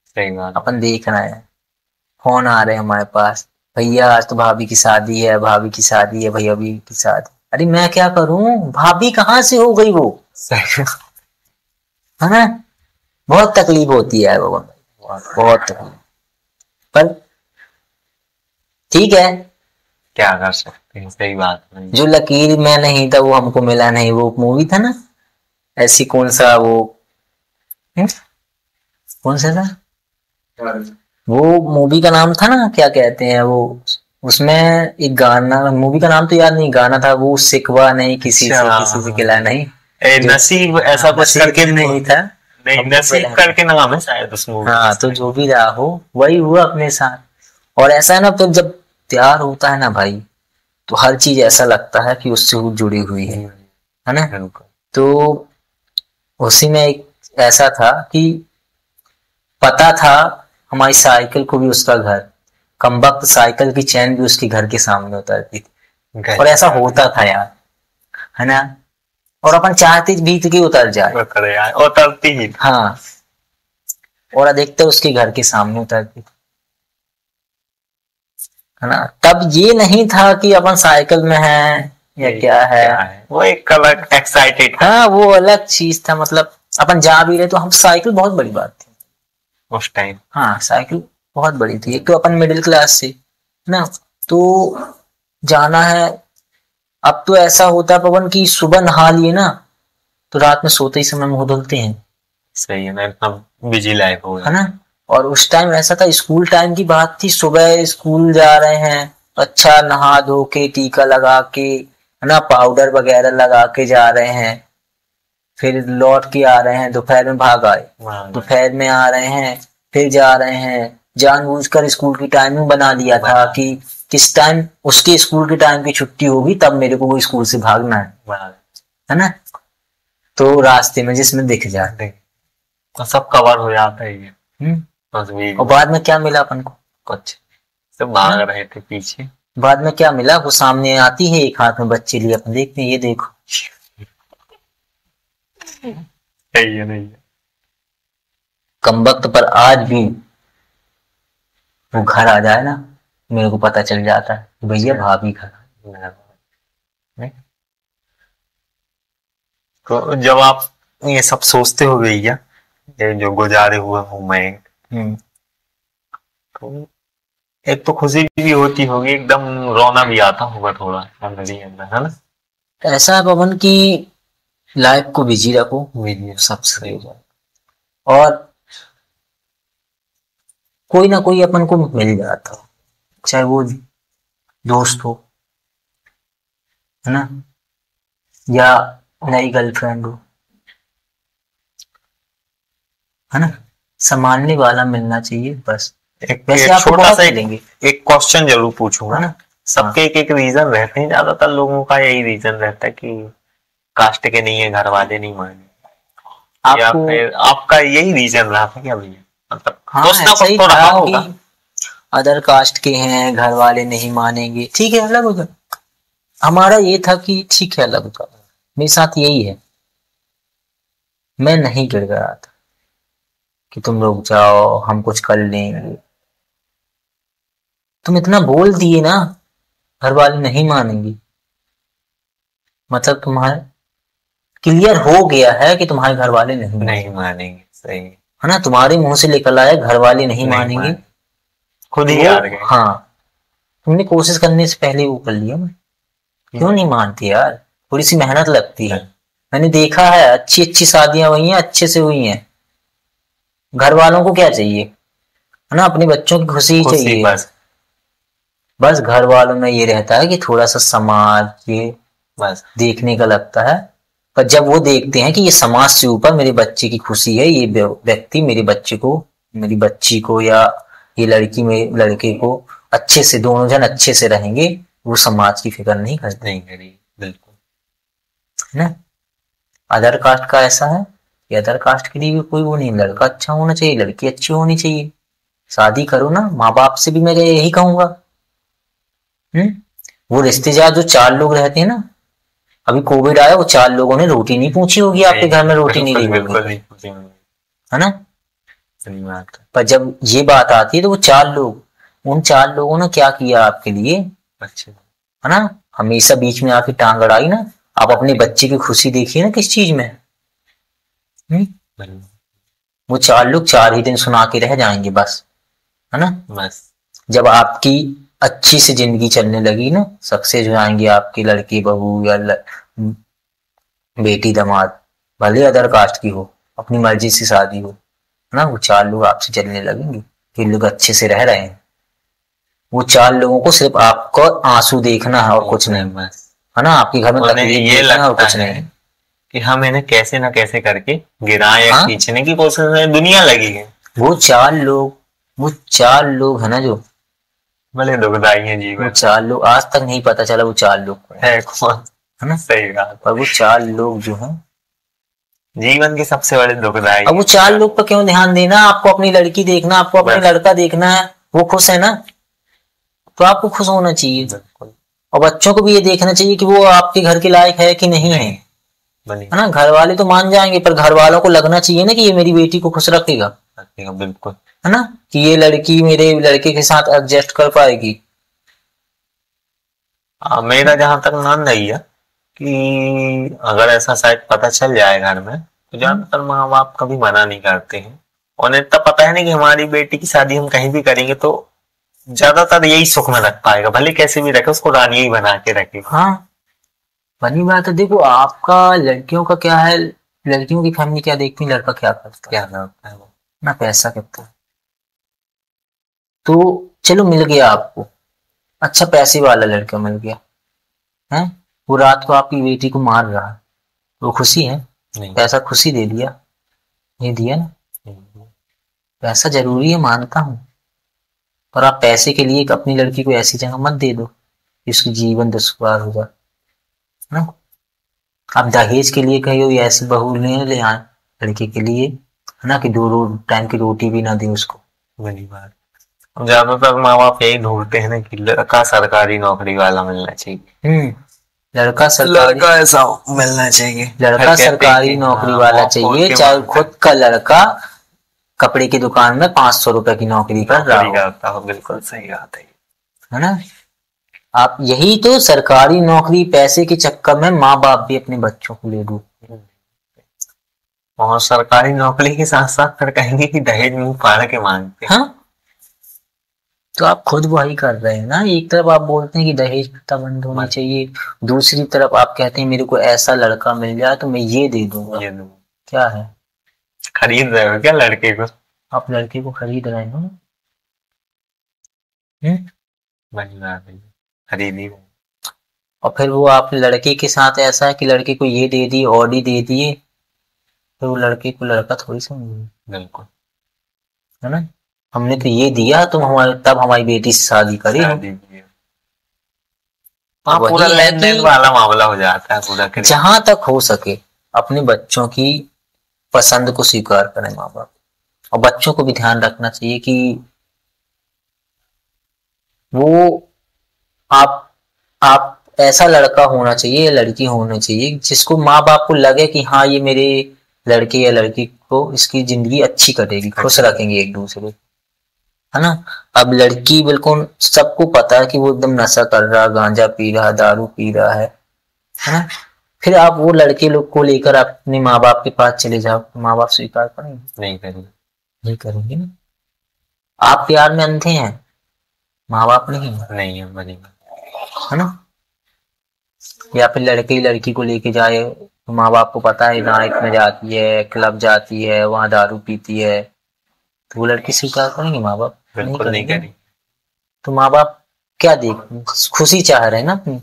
सही बात, अपन देख रहे हैं, फोन आ रहे हैं हमारे पास, भैया आज तो भाभी की शादी है, भाभी की शादी है, भैया भी की शादी। अरे मैं क्या करूं, भाभी कहाँ से हो गई वो, है ना। बहुत तकलीफ होती है वो, बहुत तकलीफ, पर ठीक है, क्या कर सकते हैं, सही बात है। जो लकीर में नहीं था वो हमको मिला नहीं, वो मूवी था ना, ऐसी कौन सा वो, कौन सा था वो, मूवी का नाम था ना, क्या कहते हैं वो, उसमें एक गाना, मूवी का नाम तो याद नहीं, गाना था वो, सिकवा नहीं किसी से, किसी से गिला नहीं, नसीब ऐसा कुछ करके नहीं था, नहीं, नसीब करके नाम है शायद उस मूवी। हाँ, तो जो भी रहा हो वही हुआ अपने साथ। और ऐसा है ना, फिर जब प्यार होता है ना भाई, तो हर चीज ऐसा लगता है कि उससे वो जुड़ी हुई है ना। तो उसी में एक ऐसा था कि पता था हमारी साइकिल को भी उसका घर, कमबख्त साइकिल की चैन भी उसके घर के सामने उतरती थी, और ऐसा होता था यार, है ना, और अपन चाहते भी थे कि उतर जाए, उतरती ही, हाँ, और अधिकतर उसके घर के सामने उतरती थी, है ना। तब ये नहीं था कि अपन साइकिल में है या क्या है, वो एक अलग एक्साइटेड, हाँ, वो अलग चीज था, मतलब अपन जा भी रहे तो हम, साइकिल बहुत बड़ी बात थी उस टाइम, हाँ, साइकिल बहुत बड़ी थी, एक तो अपन मिडिल क्लास से ना, तो जाना है। अब तो ऐसा होता है पवन की सुबह नहा लिए ना, तो रात में सोते ही समय मुंह धुलते हैं, सही है ना, इतना बिजी लाइफ हो गया, है ना। और उस टाइम ऐसा था, स्कूल टाइम की बात थी, सुबह स्कूल जा रहे हैं, अच्छा नहा धो के, टीका लगा के, है ना, पाउडर वगैरह लगा के जा रहे हैं, फिर लौट के आ रहे हैं, दोपहर में भाग आए, दोपहर में आ रहे हैं, फिर जा रहे हैं, जानबूझकर स्कूल की टाइमिंग बना लिया था कि किस टाइम उसके स्कूल के टाइम की छुट्टी होगी तब मेरे को वो स्कूल से भागना है ना। तो रास्ते में जिसमें दिख जाते तो सब कवर हो जाता है ये, और बाद में क्या मिला अपन को, कुछ सब भाग रहे थे पीछे, बाद में क्या मिला, वो सामने आती है, एक हाथ में बच्चे लिए, अपन देखते हैं, ये देखो, सही है, नहीं है, कमबख्त पर आज भी वो घर आ जाए ना, मेरे को पता चल जाता है भैया भाभी घर। तो जब आप ये सब सोचते हो भैया, ये जो गुजारे हुए मोमेंट, तो एक तो खुशी भी होती होगी, एकदम रोना भी आता होगा थोड़ा अंदर ही अंदर, है ना। ऐसा है पवन की लाइफ को बिजी रखो, सब सही हो जाए। और कोई ना कोई अपन को मिल जाता हो, चाहे वो दोस्त हो, है ना, या नई गर्लफ्रेंड हो, है ना, संभालने वाला मिलना चाहिए बस। वैसे आप छोटा सा एक क्वेश्चन जरूर पूछूंगा ना, सबके एक एक रीजन रहते हैं, ज्यादातर लोगों का यही रीजन रहता है कि कास्ट के नहीं है, घर वाले नहीं माने, या फिर आपका यही रीजन रहा था क्या भैया? मतलब हाँ, ऐसा ही था कि अदर कास्ट के हैं, घर वाले नहीं मानेंगे, ठीक है अलग होगा। हमारा ये था कि ठीक है अलग होगा, मेरे साथ यही है, मैं नहीं गिड़ गया था कि तुम लोग जाओ हम कुछ कर लेंगे। तुम इतना बोल दिए ना, घर वाले नहीं मानेंगे, मतलब तुम्हारे क्लियर हो गया है कि तुम्हारे घर वाले नहीं मानेंगे। सही है ना, तुम्हारे मुंह से निकल आया घर वाले नहीं मानेंगे, खुद ही हार गए। हाँ, तुमने कोशिश करने से पहले वो कर लिया। क्यों नहीं मानती यार, थोड़ी सी मेहनत लगती है। मैंने देखा है अच्छी अच्छी शादियां हुई हैं, अच्छे से हुई हैं। घर वालों को क्या चाहिए, है ना, अपने बच्चों की खुशी ही चाहिए। बस घर वालों में ये रहता है कि थोड़ा सा समाज ये बस देखने का लगता है, पर जब वो देखते हैं कि ये समाज से ऊपर मेरे बच्चे की खुशी है, ये व्यक्ति मेरे बच्चे को, मेरी बच्ची को, या ये लड़की में लड़के को अच्छे से, दोनों जन अच्छे से रहेंगे, वो समाज की फिक्र नहीं करते। नहीं करी, बिल्कुल, है ना। अदर कास्ट का ऐसा है कि अदर कास्ट के लिए भी कोई वो नहीं, लड़का अच्छा होना चाहिए, लड़की अच्छी होनी चाहिए, शादी करो ना। माँ बाप से भी मैं यही कहूंगा। वो रिश्तेदार जो 4 लोग रहते हैं ना, अभी कोविड आया, वो 4 लोगों ने रोटी नहीं पूछी होगी आपके घर में, रोटी नहीं दी होगी, है ना। पर जब ये बात आती है तो वो 4 लोग, उन 4 लोगों ने क्या किया आपके लिए, अच्छा, है ना, हमेशा बीच में आके टांग अड़ाई ना। आप अपने बच्चे की खुशी देखिए ना किस चीज में। वो 4 लोग 4 ही दिन सुना के रह जाएंगे बस, है ना। बस जब आपकी अच्छी से जिंदगी चलने लगी ना, सक्सेस हो जाएंगे आपकी लड़की बहू या बेटी दामाद, भले अदर कास्ट की हो, अपनी मर्जी से शादी हो, है ना, वो 4 लोग आपसे चलने लगेंगे कि लोग अच्छे से रह रहे हैं। वो 4 लोगों को सिर्फ आपको आंसू देखना है और कुछ नहीं, है ना, आपके घर में तकलीफ ये लगता और कुछ नहीं कि हम इन्हें कैसे ना कैसे करके गिराएं या खींचने की कोशिश में दुनिया लगी है। वो 4 लोग है ना जो भले दुखदाई है जीवन, वो 4 लोग आज तक नहीं पता चला वो 4 लोग है कौन, है ना। सही बात। पर वो 4 लोग जो है जीवन के सबसे बड़े दुखदाई। अब वो 4 लोग पर क्यों ध्यान देना, आपको अपनी लड़की देखना, आपको अपना लड़का देखना है, वो खुश है ना, तो आपको खुश होना चाहिए। और बच्चों को भी ये देखना चाहिए कि वो आपके घर के लायक है कि नहीं है, है ना। घर वाले तो मान जाएंगे, पर घर वालों को लगना चाहिए ना कि ये मेरी बेटी को खुश रखेगा, बिल्कुल, है ना, कि ये लड़की मेरे लड़के के साथ एडजस्ट कर पाएगी। मेरा जहां तक मान रही है कि अगर ऐसा शायद पता चल जाए घर में, तो ज्यादातर माँ बाप कभी मना नहीं करते हैं। और इतना पता है ना कि हमारी बेटी की शादी हम कहीं भी करेंगे तो ज्यादातर यही सुख में रख पाएगा, भले कैसे भी रखे, उसको रानी ही बना के रखे। हाँ, बनी बात है। देखो आपका लड़कियों का क्या है, लड़कियों की फैमिली क्या देखती है, लड़का क्या करता है वो ना, पैसा कितना। तो चलो मिल गया आपको, अच्छा पैसे वाला लड़का मिल गया है, वो रात को आपकी बेटी को मार रहा है, वो खुशी है? नहीं। पैसा खुशी दे दिया, नहीं दिया ना। पैसा जरूरी है मानता हूं, पर आप पैसे के लिए अपनी लड़की को ऐसी जगह मत दे दो कि उसकी जीवन दुश्वार हो जाए ना। आप दहेज के लिए कहीं ऐसी बहू ले आए लड़के के लिए, है ना, कि 2 टाइम की रोटी भी ना दे उसको। बड़ी बात, ज्यादातर माँ बाप यही ढूंढते हैं ना कि लड़का सरकारी नौकरी वाला मिलना चाहिए। लड़का ऐसा मिलना चाहिए, लड़का सरकारी नौकरी वाला चाहिए, चाहे खुद का लड़का कपड़े की दुकान में 500 रुपए की नौकरी कर रहा हो। बिल्कुल सही बात है ना। आप यही तो सरकारी नौकरी पैसे के चक्कर में माँ बाप भी अपने बच्चों को ले दो, और सरकारी नौकरी के साथ साथ फिर कहेंगे कि दहेज मुंह फाड़ के मांगते। हाँ, तो आप खुद वही कर रहे हैं ना, एक तरफ आप बोलते हैं कि दहेज प्रथा बंद होनी चाहिए, दूसरी तरफ आप कहते हैं मेरे को ऐसा लड़का मिल जाए तो मैं ये दे दूंगा। क्या है, खरीद रहे हो क्या लड़के को? आप लड़के को खरीद रहे हो? खरीद ही। और फिर वो आप लड़के के साथ ऐसा है कि लड़के को ये दे दी, ऑडी दे दिए, फिर वो लड़के को लड़का थोड़ी समझेगा। बिल्कुल, है ना, हमने तो ये दिया तो हमारे, तब हमारी बेटी से शादी करी। हाँ, पूरा लेन देन वाला मामला हो जाता है पूरा। जहां तक हो सके अपने बच्चों की पसंद को स्वीकार करें माँ बाप, और बच्चों को भी ध्यान रखना चाहिए कि वो आप ऐसा लड़का होना चाहिए या लड़की होनी चाहिए जिसको माँ बाप को लगे कि हाँ ये मेरे लड़के या लड़की को इसकी जिंदगी अच्छी कटेगी, खुश रखेंगे एक दूसरे, है ना। अब लड़की बिल्कुल सबको पता है कि वो एकदम नशा कर रहा, गांजा पी रहा, दारू पी रहा है ना, फिर आप वो लड़के लोग को लेकर अपने माँ बाप के पास चले जाओ, माँ बाप स्वीकार करेंगे? नहीं करेंगे, नहीं करेंगे ना। आप प्यार में अंधे हैं, माँ बाप नहीं है बनेगा, है ना। या फिर लड़के लड़की को लेके जाए तो माँ बाप को पता है नाइट में जाती है, क्लब जाती है, वहां दारू पीती है, तो वो लड़की स्वीकार करेंगे माँ बाप? बिल्कुल नहीं करेंगे। तो माँ बाप क्या देख, खुशी चाह रहे हैं ना अपनी।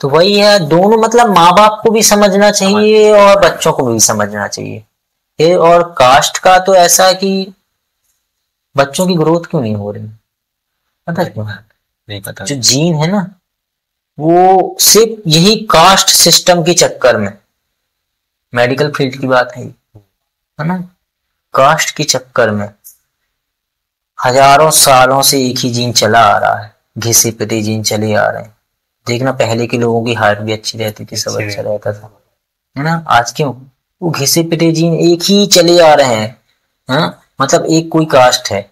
तो वही है, दोनों मतलब माँ बाप को भी समझना चाहिए और बच्चों को भी समझना चाहिए। और कास्ट का तो ऐसा है कि बच्चों की ग्रोथ क्यों नहीं हो रही, पता क्यों? नहीं पता। जो जीन है ना, वो सिर्फ यही कास्ट सिस्टम के चक्कर में, मेडिकल फील्ड की बात है ना, कास्ट के चक्कर में हजारों सालों से एक ही जीन चला आ रहा है, घिसे पिटे जीन चले आ रहे हैं। देखना पहले के लोगों की हाइट भी अच्छी रहती थी, सब अच्छा रहता था, है ना। आज क्यों वो घिसे पिटे जीन एक ही चले आ रहे हैं, हाँ? मतलब एक कोई कास्ट है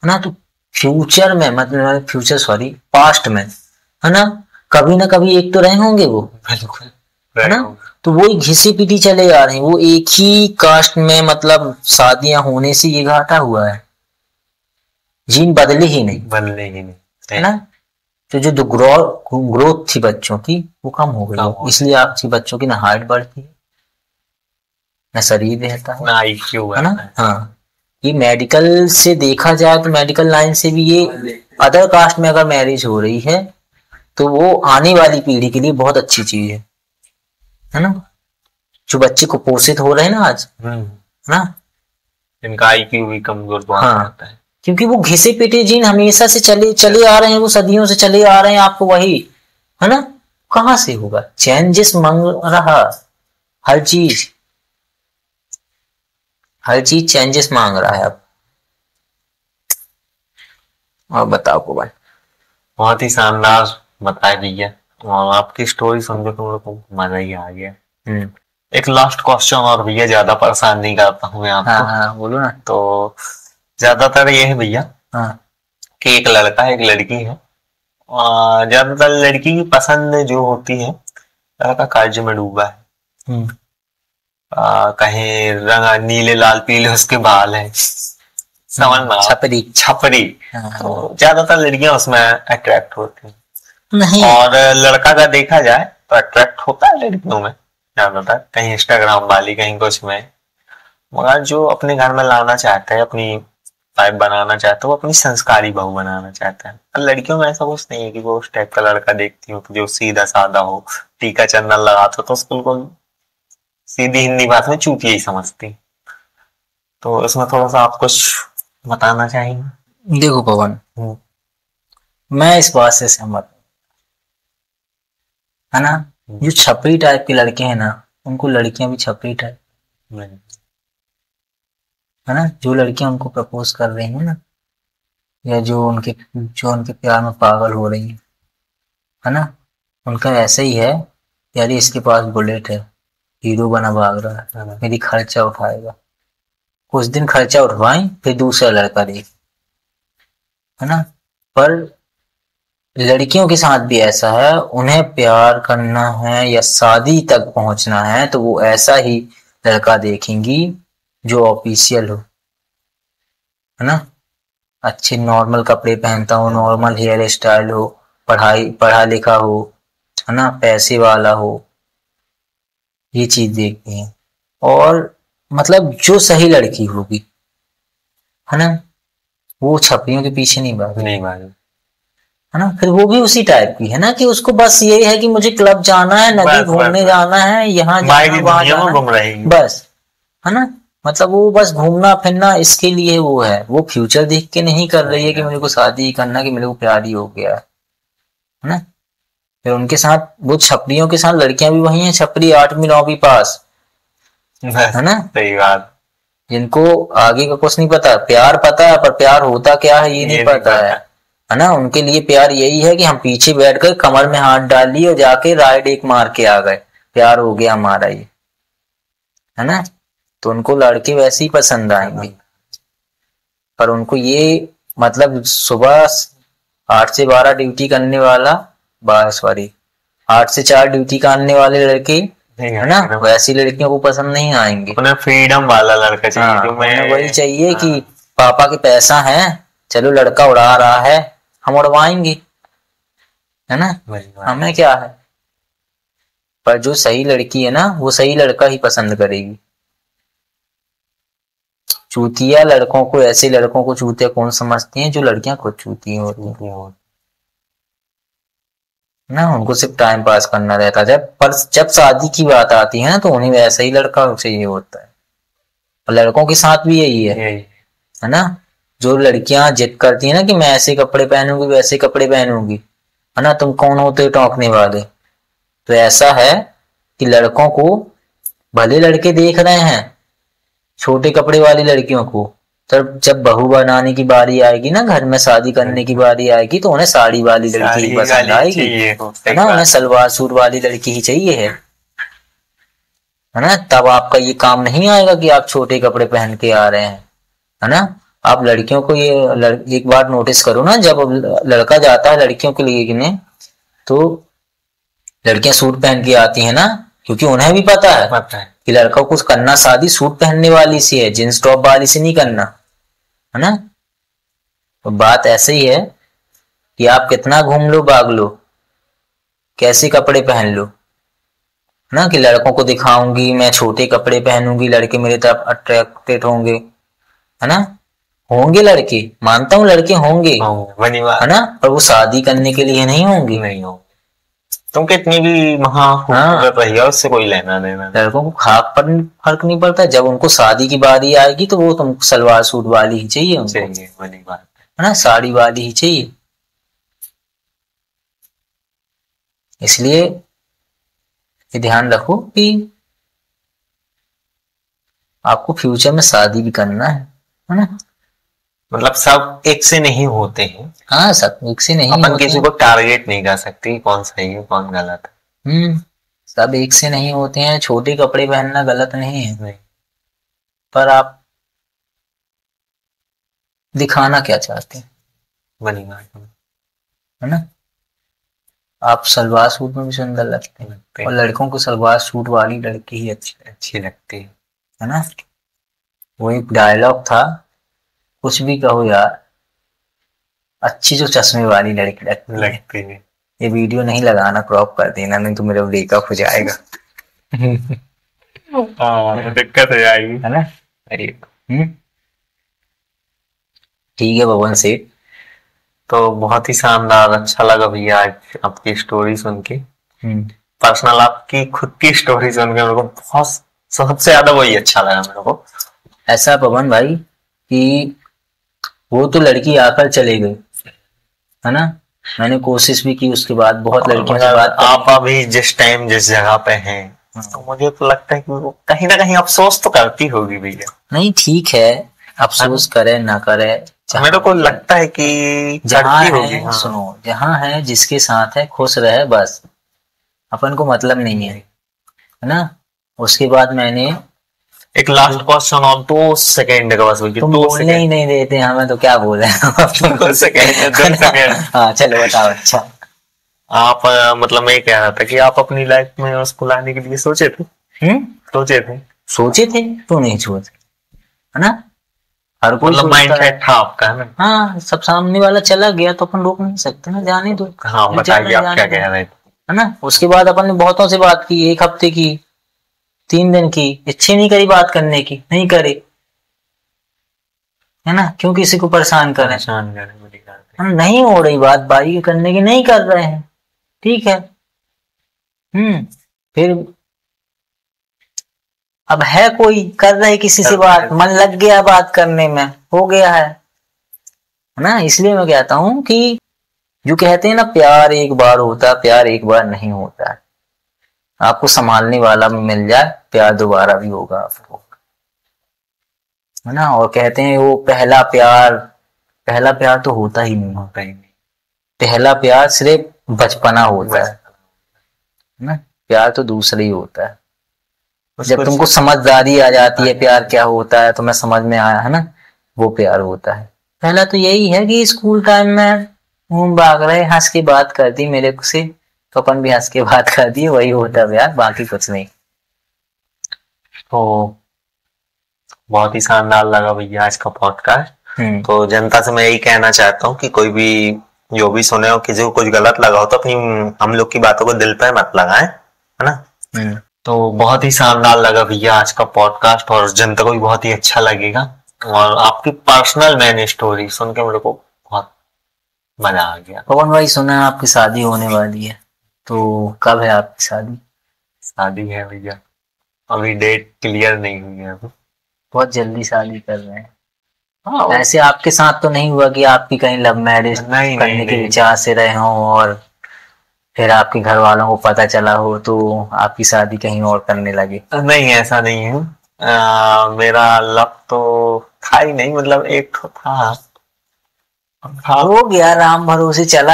ना, तो फ्यूचर में, मतलब फ्यूचर सॉरी पास्ट में, है ना कभी एक तो रहे होंगे वो, है ना। तो वो घिसी पिटी चले आ रहे हैं, वो एक ही कास्ट में, मतलब शादियां होने से ये घाटा हुआ है, जीन बदले ही नहीं, है ना। तो जो ग्रोथ थी बच्चों की वो कम हो गई, इसलिए आपकी बच्चों की ना हाइट बढ़ती है, ना शरीर रहता है, ना IQ है ना। हाँ, ये मेडिकल से देखा जाए तो मेडिकल लाइन से भी ये अदर कास्ट में अगर मैरिज हो रही है तो वो आने वाली पीढ़ी के लिए बहुत अच्छी चीज है ना। जो बच्चे कुपोषित हो रहे हैं ना आज, है ना, इनका IQ भी कमजोर होता है, क्योंकि वो घिसे पिटे जीन हमेशा से चले आ रहे हैं, वो सदियों से चले आ रहे हैं, आपको वही, है ना। कहां से होगा, चेंजेस मांग रहा, हर चीज चेंजेस मांग रहा है अब। और बताओ को भाई, बहुत ही शानदार बताया भैया, और आपकी स्टोरी समझो तो मेरे को मजा ही आ गया। एक लास्ट क्वेश्चन और भैया, ज्यादा परेशान नहीं करता हूँ मैं आपको। हाँ, बोलो ना। तो ज्यादातर ये है भैया, हाँ, कि एक लड़का एक लड़की है, और ज्यादातर लड़की की पसंद जो होती है, लड़का कर्ज में डूबा है, कहीं रंग नीले लाल पीले उसके बाल है, समझ में, छपरी। तो ज्यादातर लड़कियां उसमें अट्रैक्ट होती हैं नहीं, और लड़का का देखा जाए तो अट्रैक्ट होता है लड़कियों में ज्यादातर, कहीं इंस्टाग्राम वाली, कहीं कुछ में, मगर जो अपने घर में लाना चाहता है, अपनी वाइफ बनाना चाहता है, वो अपनी संस्कारी बहू बनाना चाहता है। और लड़कियों में ऐसा कुछ नहीं है कि वो उस टाइप का लड़का देखती हो जो सीधा साधा हो, टीका चंदन लगाता हो, तो उसको बिल्कुल सीधी हिंदी बात में चूतिया ही समझती। तो इसमें थोड़ा सा आप कुछ बताना चाहेंगे? देखो पवन, मैं इस बात से सहमत है ना, जो छपरी टाइप के लड़के हैं ना, उनको लड़कियां भी छपरी टाइप, है ना। जो लड़कियां उनको प्रपोज कर रही हैं ना, या जो उनके प्यार में पागल हो रही है ना, उनका ऐसा ही है, यार इसके पास बुलेट है, हीरो बना भाग रहा है, मेरी खर्चा उठाएगा, कुछ दिन खर्चा उठवाएं फिर दूसरा लड़का देख, है ना। पर लड़कियों के साथ भी ऐसा है, उन्हें प्यार करना है या शादी तक पहुंचना है तो वो ऐसा ही लड़का देखेंगी जो ऑफिशियल हो, है ना। अच्छे नॉर्मल कपड़े पहनता हो, नॉर्मल हेयर स्टाइल हो, पढ़ा लिखा हो, है ना, पैसे वाला हो, ये चीज देखते हैं। और मतलब जो सही लड़की होगी, है ना, वो छपरियों के पीछे नहीं भागेगी, है ना। फिर वो भी उसी टाइप की है ना, कि उसको बस यही है कि मुझे क्लब जाना है, नदी घूमने जाना है, यहाँ जाना वहां जाना, बस, है ना। मतलब वो बस घूमना फिरना इसके लिए वो है, वो फ्यूचर देख के नहीं कर रही है कि मेरे को शादी करना, कि मेरे को प्यार ही हो गया है ना। फिर उनके साथ वो छपरियों के साथ लड़कियां भी वही हैं, छपरी 8वीं 9वीं पास, है ना, सही बात, जिनको आगे का कुछ नहीं पता, प्यार पता है पर प्यार होता क्या है ये नहीं पता है ना। उनके लिए प्यार यही है कि हम पीछे बैठकर कमर में हाथ डाल लिए और जाके राइड एक मार के आ गए, प्यार हो गया हमारा, ये है ना। तो उनको लड़के वैसे ही पसंद आएंगे, पर उनको ये मतलब सुबह 8 से 12 ड्यूटी करने वाला, 8 से 4 ड्यूटी करने वाले लड़के, है ना, वैसी लड़कियों को पसंद नहीं आएंगे। उन्हें फ्रीडम वाला लड़का चाहिए। हाँ, उन्हें वही चाहिए कि पापा के पैसा है, चलो लड़का उड़ा रहा है, हम उड़वाएंगे, है ना, हमें क्या है। पर जो सही लड़की है ना, वो सही लड़का ही पसंद करेगी। चूतिया लड़कों को, ऐसे लड़कों को चूतिया कौन समझती हैं, जो लड़कियां खुद चूती होती हैं ना। उनको सिर्फ टाइम पास करना रहता है, जब शादी की बात आती है ना, तो उन्हें वैसा ही लड़का चाहिए होता है। और लड़कों के साथ भी यही है ना। जो लड़कियां जिद करती है ना कि मैं ऐसे कपड़े पहनूंगी, वैसे कपड़े पहनूंगी, है ना, तुम कौन होते हो टोकने वाले। तो ऐसा है कि लड़कों को भले लड़के देख रहे हैं छोटे कपड़े वाली लड़कियों को, तब जब बहू बनाने की बारी आएगी ना, घर में शादी करने की बारी आएगी, तो उन्हें साड़ी वाली लड़की ही पसंद आएगी, है ना। उन्हें सलवार सूट वाली लड़की ही चाहिए है ना। तब आपका ये काम नहीं आएगा कि आप छोटे कपड़े पहन के आ रहे हैं, है ना। आप लड़कियों को ये एक बार नोटिस करो ना, जब लड़का जाता है लड़कियों के लिए गिने, तो लड़कियां सूट पहन के आती है ना, क्योंकि उन्हें भी पता है कि लड़का को कुछ करना शादी सूट पहनने वाली से है, जींस टॉप वाली से नहीं करना, है ना। तो बात ऐसे ही है कि आप कितना घूम लो भाग लो, कैसे कपड़े पहन लो, है ना, कि लड़कों को दिखाऊंगी मैं छोटे कपड़े पहनूंगी, लड़के मेरे तरफ अट्रैक्टेड होंगे, है ना। होंगे लड़के, मानता हूँ लड़के होंगे, है ना, पर वो शादी करने के लिए नहीं होंगे। तुम कितनी भी खूबसूरत रही है, उससे कोई लेना देना। लड़कों को खाक पर फर्क नहीं पड़ता, जब उनको शादी की बारी आएगी तो वो तुम सलवार सूट वाली ही चाहिए उनको, है ना, साड़ी वाली ही चाहिए। इसलिए ये ध्यान रखो कि आपको फ्यूचर में शादी भी करना है ना। मतलब सब एक से नहीं होते हैं। हाँ, सब एक से नहीं अपन किसी को टारगेट नहीं कर सकते कौन सही है कौन गलत है। सब एक से नहीं होते हैं। छोटे कपड़े पहनना गलत नहीं है, नहीं। पर आप दिखाना क्या चाहते हैं, है ना। आप सलवार सूट में भी सुंदर लगते हैं, और लड़कों को सलवार सूट वाली लड़की ही अच्छी लगती है ना। वो एक डायलॉग था, कुछ भी कहो यार, अच्छी जो चश्मे वाली लड़की लगती है। ये वीडियो नहीं लगाना, क्रॉप कर देना, नहीं तो मेरा ब्रेकअप हो जाएगा। दिक्कत हो जाएगी, है ना। ठीक है पवन सेठ, तो बहुत ही शानदार, अच्छा लगा भैया आज आपकी स्टोरी सुन के। पर्सनल आपकी खुद की स्टोरी सुन के मेरे को बहुत, सबसे ज्यादा वही अच्छा लगा मेरे को। ऐसा पवन भाई कि वो तो लड़की आकर चले गई, है ना। मैंने कोशिश भी की उसके बाद, बहुत लड़कियों से बात। आप अभी जिस टाइम जिस जगह पे हैं, तो मुझे तो लगता है कि वो कहीं ना कहीं अफसोस तो करती होगी भैया। नहीं ठीक है, अफसोस करे ना करे, मेरे को लगता है कि जहाँ है, सुनो, जहाँ है जिसके साथ है खुश रहे बस, अपन को मतलब नहीं है ना। उसके बाद मैंने एक लास्ट क्वेश्चन और 2 सेकंड का बस, तुम बोलने ही नहीं देते हमें, तो क्या बोले। 2 सेकंड। हाँ चलो बताओ। अच्छा, आप मतलब मैं कह रहा था कि आप अपनी लाइफ में उसको लाने के लिए सोचे थे? सोचे थे तो नहीं सोचे, है ना। हर कोई मतलब सोचता है। माइंडसेट था आपका, है ना? हाँ, सब सामने वाला चला गया तो अपन रोक नहीं सकते ना, जाने दो। हाँ बताइए आप क्या कह रहे थे। है ना। उसके बाद अपन ने बहुतों से बात की, 1 हफ्ते की, 3 दिन की, इच्छा नहीं करी बात करने की, नहीं करे, है ना, क्यों किसी को परेशान करें। परेशान करें, बड़ी बात है। हम नहीं हो रही बात भाई करने की, नहीं कर रहे हैं, ठीक है। फिर अब है कोई कर रहे किसी से बात, मन लग गया बात करने में, हो गया है ना। इसलिए मैं कहता हूं कि जो कहते हैं ना, प्यार एक बार होता है, प्यार एक बार नहीं होता है। आपको संभालने वाला भी मिल जाए, प्यार दोबारा भी होगा आपको, है ना। और कहते हैं वो पहला प्यार तो होता ही नहीं, होता ही नहीं। पहला प्यार सिर्फ बचपना होता है ना। प्यार तो दूसरा ही होता है, जब तुमको समझदारी आ जाती है प्यार क्या होता है, तुम्हें समझ में आया, है ना, वो प्यार होता है। पहला तो यही है कि स्कूल टाइम में घूम भाग रहे, हंस के बात कर दी मेरे से, तो अपन भी हंस के बात कर दिए, वही होता है प्यार, बाकी कुछ नहीं। तो बहुत ही शानदार लगा भैया आज का पॉडकास्ट। तो जनता से मैं यही कहना चाहता हूँ कि कोई भी जो भी सुने हो, किसी को कुछ गलत लगा हो तो अपनी हम लोग की बातों को दिल पे मत लगाएं, है ना। तो बहुत ही शानदार लगा भैया आज का पॉडकास्ट, और जनता को भी बहुत ही अच्छा लगेगा। और आपकी पर्सनल मैन स्टोरी सुन के मेरे को बहुत मजा आ गया। पवन भाई, सुना है आपकी शादी होने वाली है, तो कब है आपकी शादी? शादी है भैया, अभी डेट क्लियर नहीं हुई है अभी। बहुत जल्दी शादी कर रहे हैं? हाँ, ऐसे आपके साथ तो नहीं हुआ कि आपकी कहीं लव मैरिज करने के विचार से रहे हों और फिर आपके घर वालों को पता चला हो तो आपकी शादी कहीं और करने लगे? नहीं, ऐसा नहीं है। मेरा लव तो था ही नहीं, मतलब एक तो था, हो गया, राम भरोसे चला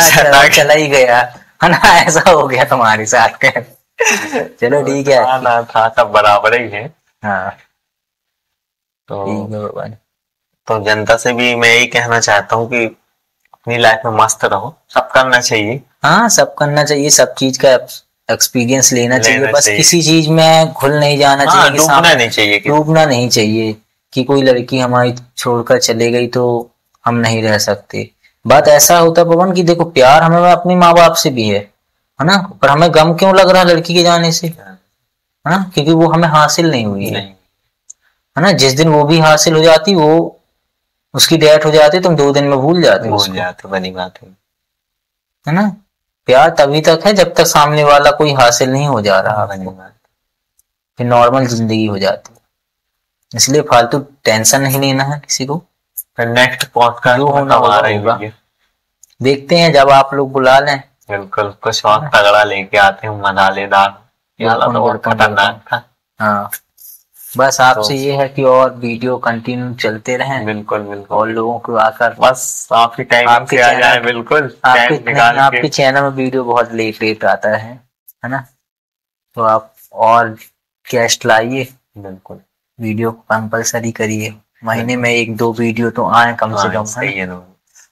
ही गया, है ना, ऐसा हो गया तुम्हारे साथ। चलो ठीक है, ना था सब बराबर ही है। हाँ तो ठीक है बाबा। तो जनता से भी मैं यही कहना चाहता हूँ कि अपनी लाइफ में मस्त रहो, सब करना चाहिए। हाँ, सब करना चाहिए, सब चीज का एक्सपीरियंस लेना चाहिए, बस किसी चीज में घुल नहीं जाना चाहिए, डूबना नहीं चाहिए, डूबना नहीं चाहिए कि कोई लड़की हमारी छोड़कर चले गई तो हम नहीं रह सकते। बात ऐसा होता पवन कि देखो, प्यार हमें अपने माँ बाप से भी है ना, पर हमें गम क्यों लग रहा लड़की के जाने से, है ना, क्योंकि वो हमें हासिल नहीं हुई है ना। जिस दिन वो भी हासिल हो जाती, वो उसकी डेथ हो जाती, तुम 2 दिन में भूल जाते, बनी बात है ना। प्यार तभी तक है जब तक सामने वाला कोई हासिल नहीं हो जा रहा, फिर नॉर्मल जिंदगी हो जाती। इसलिए फालतू टेंशन नहीं लेना है किसी को। नेक्स्ट पॉडकास्ट होना होगा, देखते हैं जब आप लोग बुला लें। बिल्कुल, कुछ और तगड़ा लेके आते हैं, मसालेदार। खतरनाक था। हाँ, बस आपसे ये है कि और वीडियो कंटिन्यू चलते रहें। बिल्कुल बिल्कुल, और लोगों को आकर बस आपकी टाइम से आ जाए। बिल्कुल, आपके चैनल में वीडियो बहुत लेट आता है ना, तो आप और गेस्ट लाइए, बिल्कुल वीडियो कंपलसरी करिए, महीने में 1-2 वीडियो तो आए कम से कम। सही है,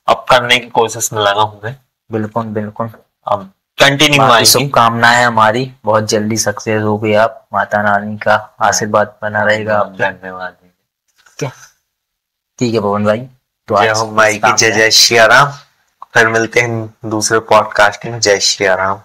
अब करने की कोशिश में लगा हूँ मैं। बिल्कुल बिल्कुल, अब कंटिन्यू। शुभकामनाएं हमारी, बहुत जल्दी सक्सेस हो गई आप, माता रानी का आशीर्वाद बना रहेगा आप। धन्यवाद। ठीक है पवन भाई, तो जय हो माई की जय, जय श्री राम। फिर मिलते हैं दूसरे पॉडकास्ट में। जय श्री राम।